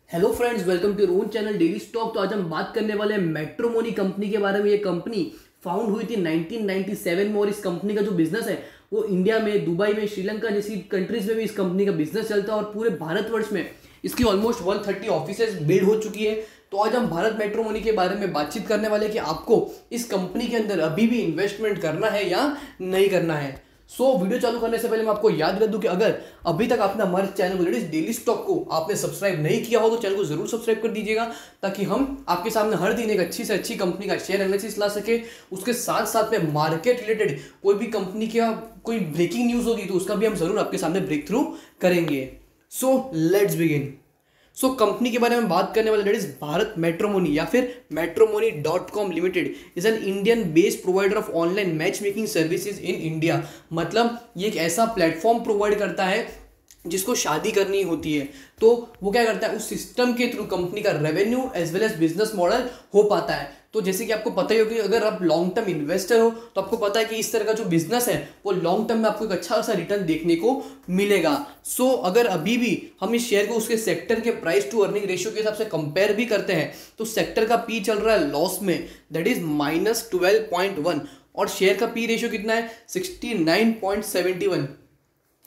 Hello friends, welcome to own channel daily stock. तो आज हम बात करने वाले हैं मैट्रोमोनी कंपनी के बारे में। ये कंपनी फाउंड हुई थी 1997 में और इस कंपनी का जो बिजनेस है वो इंडिया में, दुबई में, श्रीलंका जैसी कंट्रीज में भी इस कंपनी का बिजनेस चलता है और पूरे भारतवर्ष में इसकी ऑलमोस्ट 130 ऑफिसेज बिल्ड हो चुकी है। तो आज हम भारत मैट्रोमोनी के बारे में बातचीत करने वाले हैं कि आपको इस कंपनी के अंदर अभी भी इन्वेस्टमेंट करना है या नहीं करना है। वीडियो चालू करने से पहले मैं आपको याद कर दूं कि अगर अभी तक आपने हमारे चैनल को लेडीज डेली स्टॉक को आपने सब्सक्राइब नहीं किया हो तो चैनल को जरूर सब्सक्राइब कर दीजिएगा, ताकि हम आपके सामने हर दिन एक अच्छी से अच्छी कंपनी का शेयर एनालिसिस ला सके। उसके साथ साथ में मार्केट रिलेटेड कोई भी कंपनी का कोई ब्रेकिंग न्यूज होगी तो उसका भी हम जरूर आपके सामने ब्रेक थ्रू करेंगे। Let's begin. कंपनी के बारे में बात करने वाले दैट इज भारत मैट्रोमोनी या फिर matrimony dot com limited is an Indian based provider of online match making services in India. मतलब ये एक ऐसा प्लेटफॉर्म प्रोवाइड करता है जिसको शादी करनी होती है तो वो क्या करता है, उस सिस्टम के थ्रू कंपनी का revenue as well as business model हो पाता है। तो जैसे कि आपको पता ही होगा कि अगर आप लॉन्ग टर्म इन्वेस्टर हो तो आपको पता है कि इस तरह का जो बिजनेस है वो लॉन्ग टर्म में आपको एक अच्छा खासा रिटर्न देखने को मिलेगा। अगर अभी भी हम इस शेयर को उसके सेक्टर के प्राइस टू अर्निंग रेशियो के हिसाब से कंपेयर भी करते हैं तो सेक्टर का पी चल रहा है लॉस में, दैट इज -12.1 और शेयर का पी रेशियो कितना है 69.71।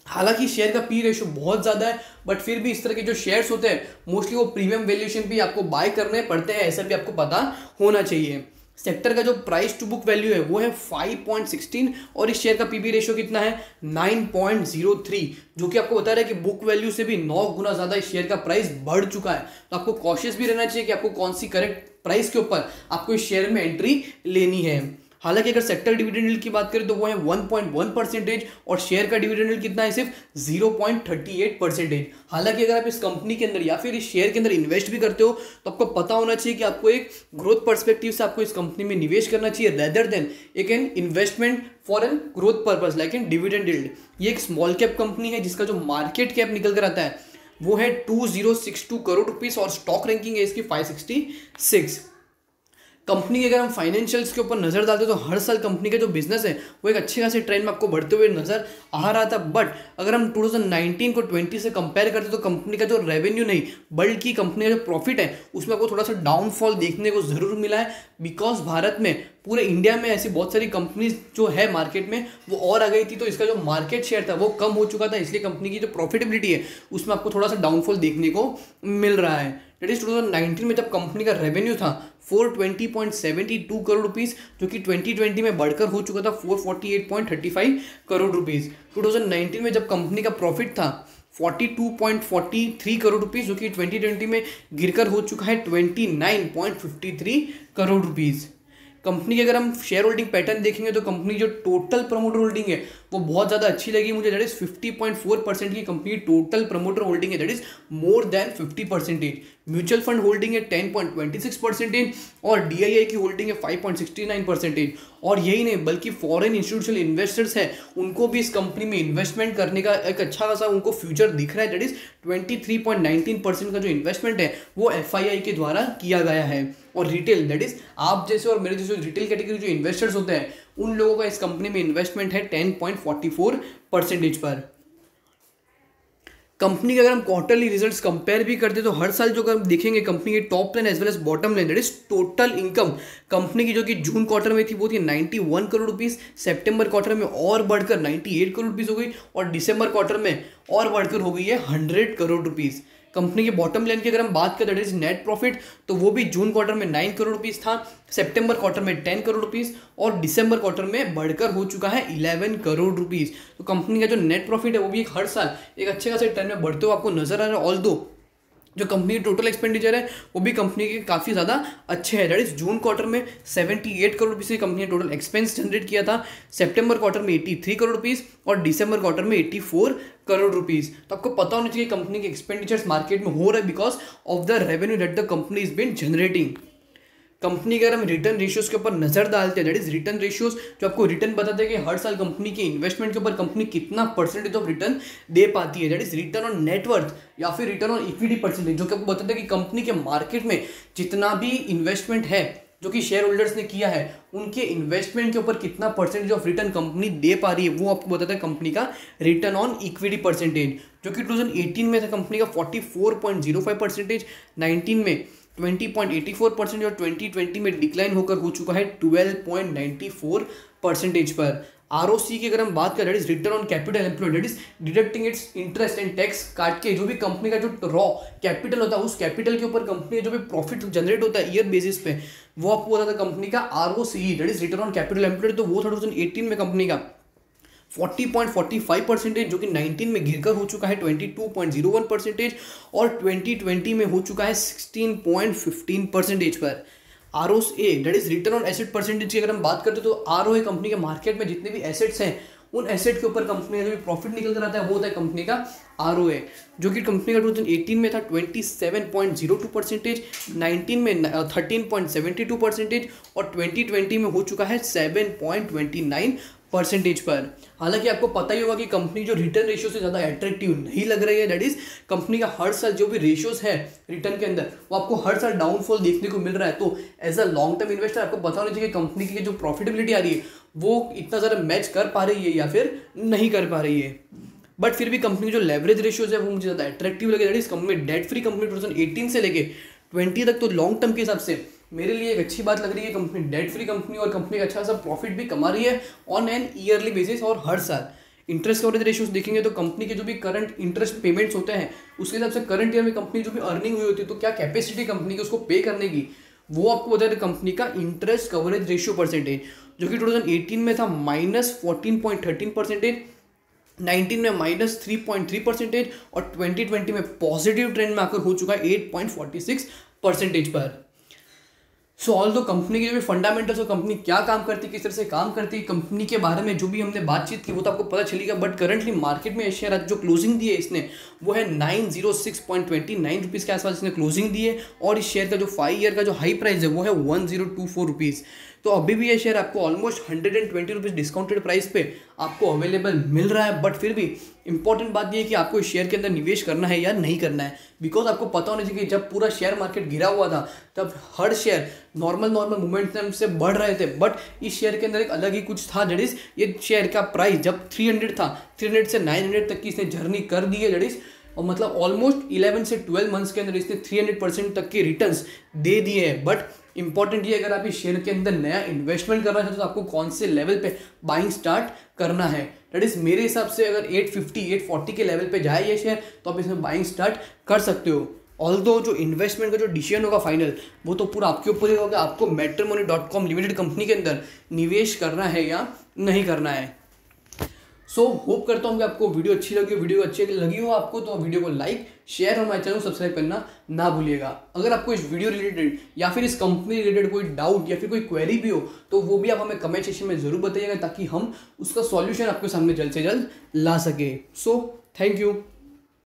हालांकि शेयर का पी रेशियो बहुत ज़्यादा है बट फिर भी इस तरह के जो शेयर्स होते हैं मोस्टली वो प्रीमियम वैल्यूएशन भी आपको बाय करने पड़ते हैं, ऐसा भी आपको पता होना चाहिए। सेक्टर का जो प्राइस टू बुक वैल्यू है वो है 5.16 और इस शेयर का पीबी रेशियो कितना है 9.03, जो कि आपको बता रहा है कि बुक वैल्यू से भी 9 गुना ज़्यादा इस शेयर का प्राइस बढ़ चुका है। तो आपको कॉशियस भी रहना चाहिए कि आपको कौन सी करेक्ट प्राइस के ऊपर आपको इस शेयर में एंट्री लेनी है। हालांकि अगर सेक्टर डिविडेंड यील्ड की बात करें तो वो है 1.1% और शेयर का डिविडेंड यील्ड कितना है सिर्फ 0.38%। हालांकि अगर आप इस कंपनी के अंदर या फिर इस शेयर के अंदर इन्वेस्ट भी करते हो तो आपको पता होना चाहिए कि आपको एक ग्रोथ पर्सपेक्टिव से आपको इस कंपनी में निवेश करना चाहिए रेदर देन एक an investment for an growth purpose like an dividend yield. ये एक स्मॉल कैप कंपनी है जिसका जो मार्केट कैप निकल कर आता है वो है 2062 करोड़ रुपीस और स्टॉक रैंकिंग है इसकी 566। कंपनी के अगर हम फाइनेंशियल्स के ऊपर नजर डालते हैं तो हर साल कंपनी का जो बिजनेस है वो एक अच्छे खासे ट्रेंड में आपको बढ़ते हुए नजर आ रहा था। बट अगर हम 2019 को 20 से कंपेयर करते तो कंपनी का जो रेवेन्यू नहीं बल्कि कंपनी का जो प्रॉफिट है उसमें आपको थोड़ा सा डाउनफॉल देखने को जरूर मिला है। बिकॉज भारत में पूरे इंडिया में ऐसी बहुत सारी कंपनीज जो है मार्केट में वो और आ गई थी तो इसका जो मार्केट शेयर था वो कम हो चुका था, इसलिए कंपनी की जो प्रॉफिटेबिलिटी है उसमें आपको थोड़ा सा डाउनफॉल देखने को मिल रहा है। दैट इज 2019 में जब कंपनी का रेवेन्यू था 420.72 करोड़ रुपीस, जो कि 2020 में बढ़कर हो चुका था 448.35 करोड़ रुपीस। 2019 में जब कंपनी का प्रॉफिट था 42.43 करोड़ रुपीस, जो कि 2020 में गिरकर हो चुका है 29.53 करोड़ रुपीस। कंपनी की अगर हम शेयर होल्डिंग पैटर्न देखेंगे तो कंपनी जो टोटल प्रमोटर होल्डिंग है वो बहुत ज़्यादा अच्छी लगी मुझे। दैट इज 50.4% की कंपनी टोटल प्रमोटर होल्डिंग है, that is more than 50%। Mutual fund holding है 10.26% और डीआईआई की होल्डिंग है 5.69%। और यही नहीं बल्कि फॉरेन इंस्टीट्यूशनल इन्वेस्टर्स हैं उनको भी इस कंपनी में इन्वेस्टमेंट करने का एक अच्छा खासा उनको फ्यूचर दिख रहा है। दैट इज 23.19% का जो इन्वेस्टमेंट है वो एफआईआई के द्वारा किया गया है। और रिटेल दैट इज आप जैसे और मेरे जैसे रिटेल कैटेगरी जो इन्वेस्टर्स होते हैं उन लोगों का इस कंपनी में इन्वेस्टमेंट है 10.44% पर। कंपनी के अगर हम क्वार्टरली रिजल्ट्स कंपेयर भी करते तो हर साल जो हम देखेंगे कंपनी की top line as well as bottom line that is total income company की जो कि जून क्वार्टर में थी वो थी 91 करोड़ रुपीस, सितंबर क्वार्टर में और बढ़कर 98 करोड़ रुपीस हो गई और दिसंबर क्वार्टर में और बढ़कर हो गई है 100 करोड़ रुपीस। कंपनी के बॉटम लाइन की अगर हम बात करें दैट इज नेट प्रॉफिट तो वो भी जून क्वार्टर में 9 करोड़ रुपीस था, सितंबर क्वार्टर में 10 करोड़ रुपीस और दिसंबर क्वार्टर में बढ़कर हो चुका है 11 करोड़ रुपीस। तो कंपनी का जो नेट प्रॉफिट है वो भी एक हर साल एक अच्छे खासे ट्रेंड में बढ़ते हुए आपको नजर आ रहा है। ऑल्दो जो कंपनी की टोटल एक्सपेंडिचर है वो भी कंपनी के काफ़ी ज़्यादा अच्छे हैं। दैट इज जून क्वार्टर में 78 करोड़ रुपीस की कंपनी ने टोटल एक्सपेंस जनरेट किया था, सितंबर क्वार्टर में 83 करोड़ रुपीस और दिसंबर क्वार्टर में 84 करोड़ रुपीस। तो आपको पता होना चाहिए कंपनी के एक्सपेंडिचर्स मार्केट में हो रहा है because of the revenue that the company is been generating. Company के अगर हम रिटर्न रेशियोज के ऊपर नजर डालते हैं दैट इज रिटर्न रेशियोज जो आपको रिटर्न बताते हैं कि हर साल कंपनी के इन्वेस्टमेंट के ऊपर कंपनी कितना परसेंटेज ऑफ रिटर्न दे पाती है। That is return on net worth या फिर रिटर्न ऑन इक्विटी परसेंटेज, जो कि आपको बताता है कि कंपनी के मार्केट में जितना भी इन्वेस्टमेंट है जो कि शेयर होल्डर्स ने किया है, उनके इन्वेस्टमेंट के ऊपर कितना परसेंटेज ऑफ रिटर्न कंपनी दे पा रही है, वो आपको बताता है कंपनी का रिटर्न ऑन इक्विटी परसेंटेज, जो कि 2018 में था कंपनी का 44.05%, 19 में 20.84% और 2020 में डिक्लाइन होकर हो चुका है 12.94% पर। ROC की अगर हम बात करें, that is return on capital employed, that is deducting it's interest and tax काट के जो भी कंपनी का जो रॉ कैपिटल होता है, उस कैपिटल के ऊपर कंपनी जो भी प्रॉफिट जनरेट होता है ईयर बेसिस पे, वो आपको बताता है कंपनी का ROCE, that is return on capital employed. तो वो 2018 में कंपनी का 40.45%, जो कि 19 में गिरकर हो चुका है 22.01% और 2020 में हो चुका है 16.15% पर। ROA, that is return on asset percentage की अगर हम बात करते हैं, तो ROA कंपनी के मार्केट में जितने भी एसेट्स हैं, उन एसेट के ऊपर कंपनी का जो भी प्रॉफिट निकल कर आता है वो होता है कंपनी का ROA, जो कि कंपनी का 2018 में था 27.02%, 19 में 13.72% और 2020 में हो चुका है 7.29% पर। हालांकि आपको पता ही होगा कि कंपनी जो रिटर्न रेशियो से ज़्यादा अट्रैक्टिव नहीं लग रही है, दैट इज कंपनी का हर साल जो भी रेशियोज है रिटर्न के अंदर, वो आपको हर साल डाउनफॉल देखने को मिल रहा है। तो as a long term investor आपको पता होना चाहिए कि कंपनी की जो प्रॉफिटेबिलिटी आ रही है वो इतना ज़्यादा मैच कर पा रही है या फिर नहीं कर पा रही है। बट फिर भी कंपनी जो लेवरेज रेशियोज है वो मुझे ज़्यादा अट्रैक्टिव लगे, that is company debt free company 2018 से लेके 20 तक, तो लॉन्ग टर्म के हिसाब से मेरे लिए एक अच्छी बात लग रही है। कंपनी डेट फ्री कंपनी और कंपनी का अच्छा सा प्रॉफिट भी कमा रही है ऑन एन ईयरली बेसिस और हर साल। इंटरेस्ट कवरेज रेशियोज देखेंगे तो कंपनी के जो भी करंट इंटरेस्ट पेमेंट्स होते हैं उसके हिसाब से करंट ईयर में कंपनी जो भी अर्निंग हुई होती है, तो क्या कैपेसिटी कंपनी की उसको पे करने की, वो आपको बता दें कंपनी का इंटरेस्ट कवरेज रेशियो परसेंटेज, जो कि 2018 में था -14.13%, 19 में -3.3% और 2020 में पॉजिटिव ट्रेंड में आकर हो चुका है 8.46% पर। सो ऑल दो कंपनी के जो भी फंडामेंटल्स और कंपनी क्या काम करती है, किस तरह से काम करती है, कंपनी के बारे में जो भी हमने बातचीत की वो तो आपको पता चलेगा। बट करंटली मार्केट में शेयर जो क्लोजिंग दी है इसने वो है 906.29 रुपीज़ के आसपास इसने क्लोजिंग दी है, और इस शेयर का जो 5 ईयर का जो हाई प्राइस है वो है 1024 रुपीज़। तो अभी भी ये शेयर आपको ऑलमोस्ट 120 रुपीज़ डिस्काउंटेड प्राइस पे आपको अवेलेबल मिल रहा है। बट फिर भी इंपॉर्टेंट बात ये है कि आपको इस शेयर के अंदर निवेश करना है या नहीं करना है, बिकॉज आपको पता होना चाहिए कि जब पूरा शेयर मार्केट गिरा हुआ था तब हर शेयर नॉर्मल मोमेंटम से बढ़ रहे थे, बट इस शेयर के अंदर एक अलग ही कुछ था। दैट इज ये शेयर का प्राइस जब 300 था, 300 से 900 तक की इसने जर्नी कर दी है, दैट इज और मतलब ऑलमोस्ट 11 से 12 मंथ्स के अंदर इसने 300% तक के रिटर्न्स दे दिए हैं। बट इंपॉर्टेंट ये अगर आप इस शेयर के अंदर नया इन्वेस्टमेंट करना चाहते हो तो आपको कौन से लेवल पे बाइंग स्टार्ट करना है, दैट इज मेरे हिसाब से अगर 850-840 के लेवल पे जाए ये शेयर तो आप इसमें बाइंग स्टार्ट कर सकते हो। ऑल्दो जो इन्वेस्टमेंट का जो डिसीजन होगा फाइनल वो तो पूरा आपके ऊपर ही होगा, आपको matrimony.com लिमिटेड कंपनी के अंदर निवेश करना है या नहीं करना है। सो होप करता हूँ कि आपको वीडियो अच्छी लगी हो। वीडियो अच्छी लगी हो आपको तो वीडियो को लाइक शेयर और हमारे चैनल को सब्सक्राइब करना ना भूलिएगा। अगर आपको इस वीडियो रिलेटेड या फिर इस कंपनी रिलेटेड कोई डाउट या फिर कोई क्वेरी भी हो तो वो भी आप हमें कमेंट सेक्शन में जरूर बताइएगा, ताकि हम उसका सॉल्यूशन आपके सामने जल्द से जल्द ला सके। So thank you.